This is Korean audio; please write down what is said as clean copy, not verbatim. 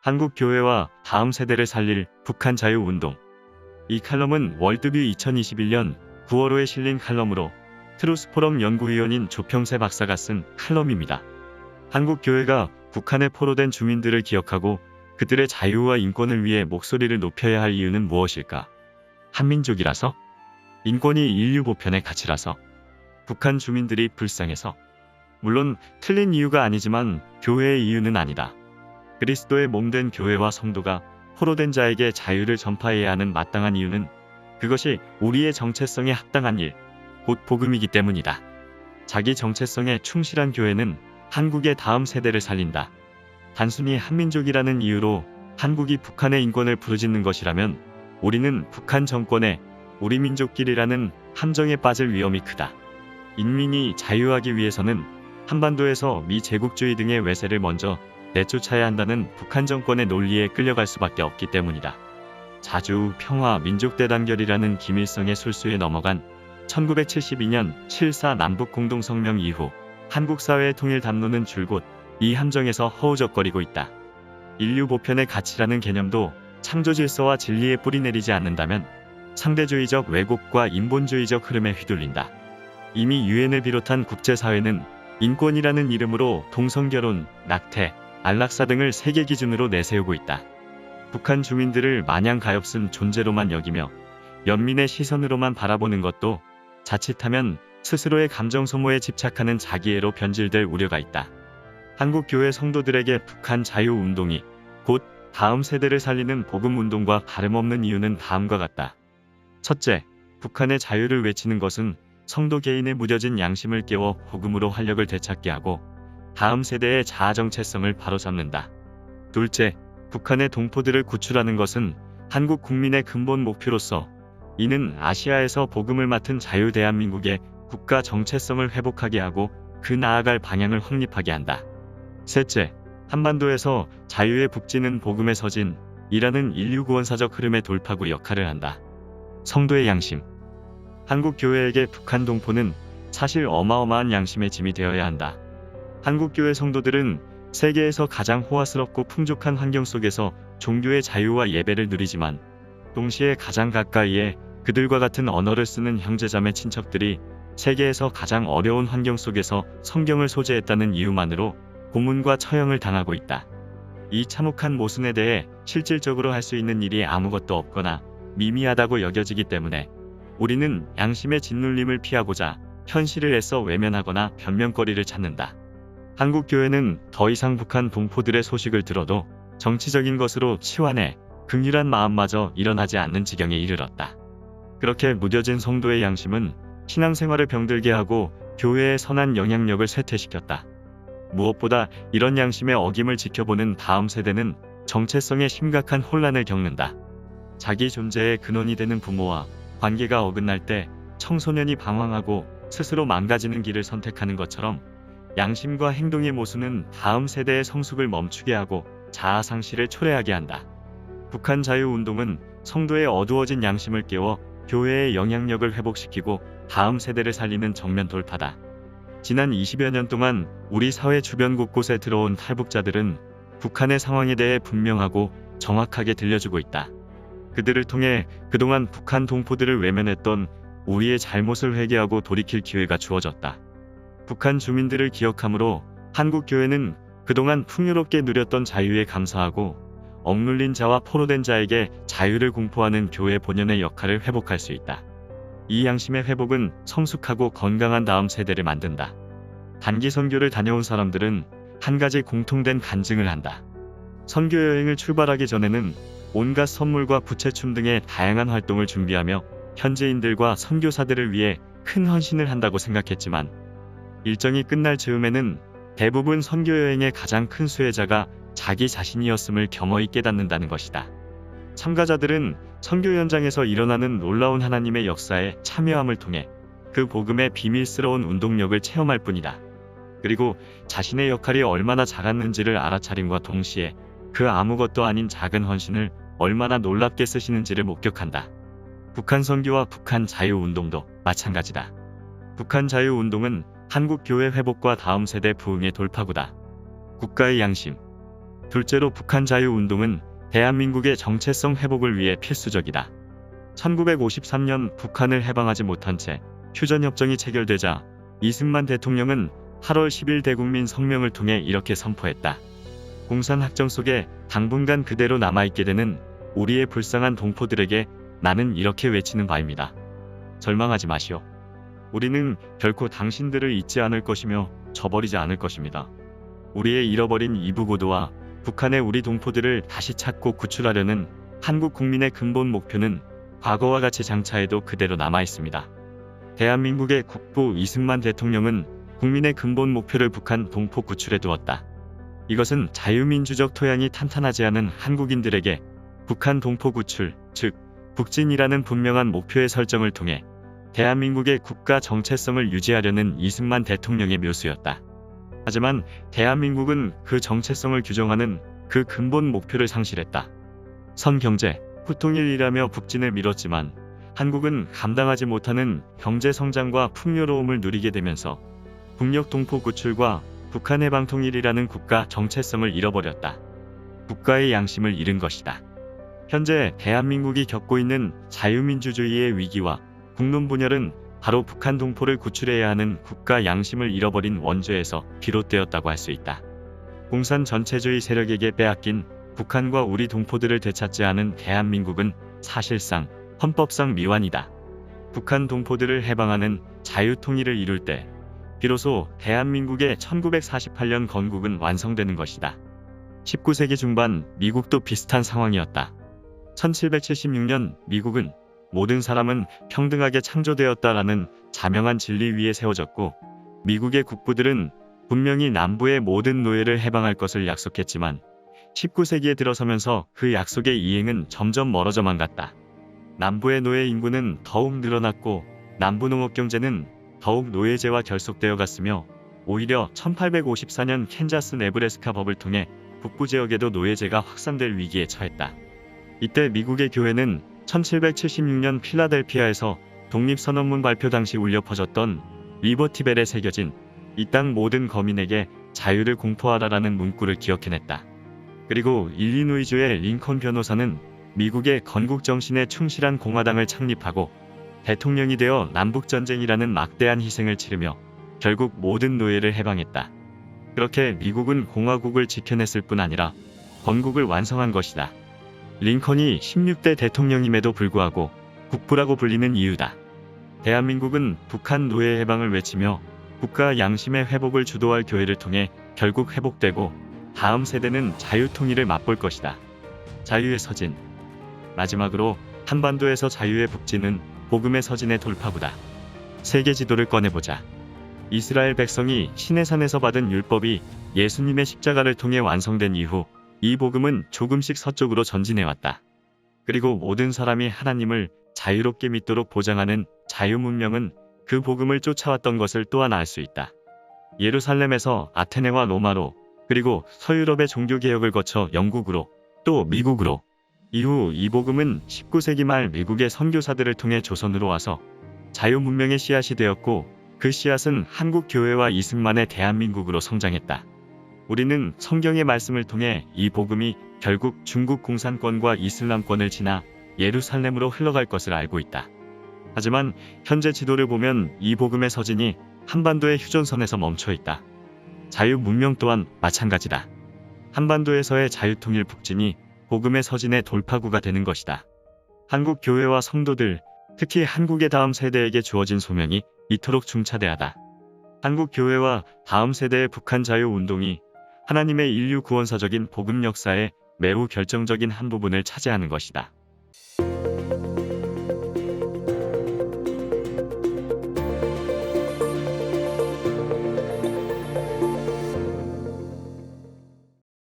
한국 교회와 다음 세대를 살릴 북한 자유운동. 이 칼럼은 월드뷰 2021년 9월호에 실린 칼럼으로 트루스포럼 연구위원인 조평세 박사가 쓴 칼럼입니다. 한국 교회가 북한에 포로된 주민들을 기억하고 그들의 자유와 인권을 위해 목소리를 높여야 할 이유는 무엇일까? 한민족이라서? 인권이 인류 보편의 가치라서? 북한 주민들이 불쌍해서? 물론 틀린 이유가 아니지만 교회의 이유는 아니다. 그리스도의 몸된 교회와 성도가 포로된 자에게 자유를 전파해야 하는 마땅한 이유는 그것이 우리의 정체성에 합당한 일, 곧 복음이기 때문이다. 자기 정체성에 충실한 교회는 한국의 다음 세대를 살린다. 단순히 한민족이라는 이유로 한국이 북한의 인권을 부르짖는 것이라면 우리는 북한 정권의 우리 민족끼리라는 함정에 빠질 위험이 크다. 인민이 자유하기 위해서는 한반도에서 미제국주의 등의 외세를 먼저 내쫓아야 한다는 북한 정권의 논리에 끌려갈 수밖에 없기 때문이다. 자주, 평화, 민족대단결이라는 김일성의 술수에 넘어간 1972년 7.4 남북공동성명 이후 한국 사회의 통일 담론은 줄곧 이 함정에서 허우적거리고 있다. 인류 보편의 가치라는 개념도 창조 질서와 진리에 뿌리내리지 않는다면 상대주의적 왜곡과 인본주의적 흐름에 휘둘린다. 이미 유엔을 비롯한 국제사회는 인권이라는 이름으로 동성결혼, 낙태, 안락사 등을 세계 기준으로 내세우고 있다. 북한 주민들을 마냥 가엾은 존재로만 여기며 연민의 시선으로만 바라보는 것도 자칫하면 스스로의 감정 소모에 집착하는 자기애로 변질될 우려가 있다. 한국 교회 성도들에게 북한 자유운동이 곧 다음 세대를 살리는 복음운동과 다름없는 이유는 다음과 같다. 첫째, 북한의 자유를 외치는 것은 성도 개인의 무뎌진 양심을 깨워 복음으로 활력을 되찾게 하고 다음 세대의 자아 정체성을 바로잡는다. 둘째, 북한의 동포들을 구출하는 것은 한국 국민의 근본 목표로서 이는 아시아에서 복음을 맡은 자유 대한민국의 국가 정체성을 회복하게 하고 그 나아갈 방향을 확립하게 한다. 셋째, 한반도에서 자유의 북진은 복음의 서진이라는 인류 구원사적 흐름의 돌파구 역할을 한다. 성도의 양심. 한국 교회에게 북한 동포는 사실 어마어마한 양심의 짐이 되어야 한다. 한국 교회 성도들은 세계에서 가장 호화스럽고 풍족한 환경 속에서 종교의 자유와 예배를 누리지만 동시에 가장 가까이에 그들과 같은 언어를 쓰는 형제자매 친척들이 세계에서 가장 어려운 환경 속에서 성경을 소재했다는 이유만으로 고문과 처형을 당하고 있다. 이 참혹한 모순에 대해 실질적으로 할 수 있는 일이 아무것도 없거나 미미하다고 여겨지기 때문에 우리는 양심의 짓눌림을 피하고자 현실을 애써 외면하거나 변명거리를 찾는다. 한국 교회는 더 이상 북한 동포들의 소식을 들어도 정치적인 것으로 치환해 긍휼한 마음마저 일어나지 않는 지경에 이르렀다. 그렇게 무뎌진 성도의 양심은 신앙생활을 병들게 하고 교회의 선한 영향력을 쇠퇴시켰다. 무엇보다 이런 양심의 어김을 지켜보는 다음 세대는 정체성에 심각한 혼란을 겪는다. 자기 존재의 근원이 되는 부모와 관계가 어긋날 때 청소년이 방황하고 스스로 망가지는 길을 선택하는 것처럼 양심과 행동의 모순은 다음 세대의 성숙을 멈추게 하고 자아 상실을 초래하게 한다. 북한 자유운동은 성도의 어두워진 양심을 깨워 교회의 영향력을 회복시키고 다음 세대를 살리는 정면 돌파다. 지난 20여 년 동안 우리 사회 주변 곳곳에 들어온 탈북자들은 북한의 상황에 대해 분명하고 정확하게 들려주고 있다. 그들을 통해 그동안 북한 동포들을 외면했던 우리의 잘못을 회개하고 돌이킬 기회가 주어졌다. 북한 주민들을 기억함으로 한국 교회는 그동안 풍요롭게 누렸던 자유에 감사하고 억눌린 자와 포로된 자에게 자유를 공포하는 교회 본연의 역할을 회복할 수 있다. 이 양심의 회복은 성숙하고 건강한 다음 세대를 만든다. 단기 선교를 다녀온 사람들은 한 가지 공통된 간증을 한다. 선교 여행을 출발하기 전에는 온갖 선물과 부채춤 등의 다양한 활동을 준비하며 현지인들과 선교사들을 위해 큰 헌신을 한다고 생각했지만 일정이 끝날 즈음에는 대부분 선교 여행의 가장 큰 수혜자가 자기 자신이었음을 겸허히 깨닫는다는 것이다. 참가자들은 선교 현장에서 일어나는 놀라운 하나님의 역사에 참여함을 통해 그 복음의 비밀스러운 운동력을 체험할 뿐이다. 그리고 자신의 역할이 얼마나 작았는지를 알아차림과 동시에 그 아무것도 아닌 작은 헌신을 얼마나 놀랍게 쓰시는지를 목격한다. 북한 선교와 북한 자유운동도 마찬가지다. 북한 자유운동은 한국 교회 회복과 다음 세대 부흥의 돌파구다. 국가의 양심. 둘째로 북한 자유운동은 대한민국의 정체성 회복을 위해 필수적이다. 1953년 북한을 해방하지 못한 채 휴전협정이 체결되자 이승만 대통령은 8월 10일 대국민 성명을 통해 이렇게 선포했다. 공산학정 속에 당분간 그대로 남아있게 되는 우리의 불쌍한 동포들에게 나는 이렇게 외치는 바입니다. 절망하지 마시오. 우리는 결코 당신들을 잊지 않을 것이며 저버리지 않을 것입니다. 우리의 잃어버린 이부고도와 북한의 우리 동포들을 다시 찾고 구출하려는 한국 국민의 근본 목표는 과거와 같이 장차에도 그대로 남아있습니다. 대한민국의 국부 이승만 대통령은 국민의 근본 목표를 북한 동포 구출에 두었다. 이것은 자유민주적 토양이 탄탄하지 않은 한국인들에게 북한 동포 구출, 즉 북진이라는 분명한 목표의 설정을 통해 대한민국의 국가 정체성을 유지하려는 이승만 대통령의 묘수였다. 하지만 대한민국은 그 정체성을 규정하는 그 근본 목표를 상실했다. 선경제, 후통일이라며 북진을 미뤘지만 한국은 감당하지 못하는 경제 성장과 풍요로움을 누리게 되면서 북녘 동포 구출과 북한 해방통일이라는 국가 정체성을 잃어버렸다. 국가의 양심을 잃은 것이다. 현재 대한민국이 겪고 있는 자유민주주의의 위기와 국론 분열은 바로 북한 동포를 구출해야 하는 국가 양심을 잃어버린 원죄에서 비롯되었다고 할 수 있다. 공산 전체주의 세력에게 빼앗긴 북한과 우리 동포들을 되찾지 않은 대한민국은 사실상 헌법상 미완이다. 북한 동포들을 해방하는 자유통일을 이룰 때 비로소 대한민국의 1948년 건국은 완성되는 것이다. 19세기 중반 미국도 비슷한 상황이었다. 1776년 미국은 모든 사람은 평등하게 창조되었다라는 자명한 진리 위에 세워졌고 미국의 국부들은 분명히 남부의 모든 노예를 해방할 것을 약속했지만 19세기에 들어서면서 그 약속의 이행은 점점 멀어져만 갔다. 남부의 노예 인구는 더욱 늘어났고 남부 농업 경제는 더욱 노예제와 결속되어 갔으며 오히려 1854년 캔자스 네브래스카 법을 통해 북부 지역에도 노예제가 확산될 위기에 처했다. 이때 미국의 교회는 1776년 필라델피아에서 독립선언문 발표 당시 울려 퍼졌던 리버티벨에 새겨진 이 땅 모든 거민에게 자유를 공포하라라는 문구를 기억해냈다. 그리고 일리노이주의 링컨 변호사는 미국의 건국 정신에 충실한 공화당을 창립하고 대통령이 되어 남북전쟁이라는 막대한 희생을 치르며 결국 모든 노예를 해방했다. 그렇게 미국은 공화국을 지켜냈을 뿐 아니라 건국을 완성한 것이다. 링컨이 16대 대통령임에도 불구하고 국부라고 불리는 이유다. 대한민국은 북한 노예 해방을 외치며 국가 양심의 회복을 주도할 교회를 통해 결국 회복되고 다음 세대는 자유통일을 맛볼 것이다. 자유의 서진. 마지막으로 한반도에서 자유의 북진은 복음의 서진의 돌파구다. 세계 지도를 꺼내보자. 이스라엘 백성이 시내산에서 받은 율법이 예수님의 십자가를 통해 완성된 이후 이 복음은 조금씩 서쪽으로 전진해왔다. 그리고 모든 사람이 하나님을 자유롭게 믿도록 보장하는 자유문명은 그 복음을 쫓아왔던 것을 또한 알 수 있다. 예루살렘에서 아테네와 로마로 그리고 서유럽의 종교개혁을 거쳐 영국으로 또 미국으로 이후 이 복음은 19세기 말 미국의 선교사들을 통해 조선으로 와서 자유문명의 씨앗이 되었고 그 씨앗은 한국 교회와 이승만의 대한민국으로 성장했다. 우리는 성경의 말씀을 통해 이 복음이 결국 중국 공산권과 이슬람권을 지나 예루살렘으로 흘러갈 것을 알고 있다. 하지만 현재 지도를 보면 이 복음의 서진이 한반도의 휴전선에서 멈춰 있다. 자유문명 또한 마찬가지다. 한반도에서의 자유통일 북진이 복음의 서진의 돌파구가 되는 것이다. 한국 교회와 성도들, 특히 한국의 다음 세대에게 주어진 소명이 이토록 중차대하다. 한국 교회와 다음 세대의 북한 자유운동이 하나님의 인류 구원사적인 복음 역사에 매우 결정적인 한 부분을 차지하는 것이다.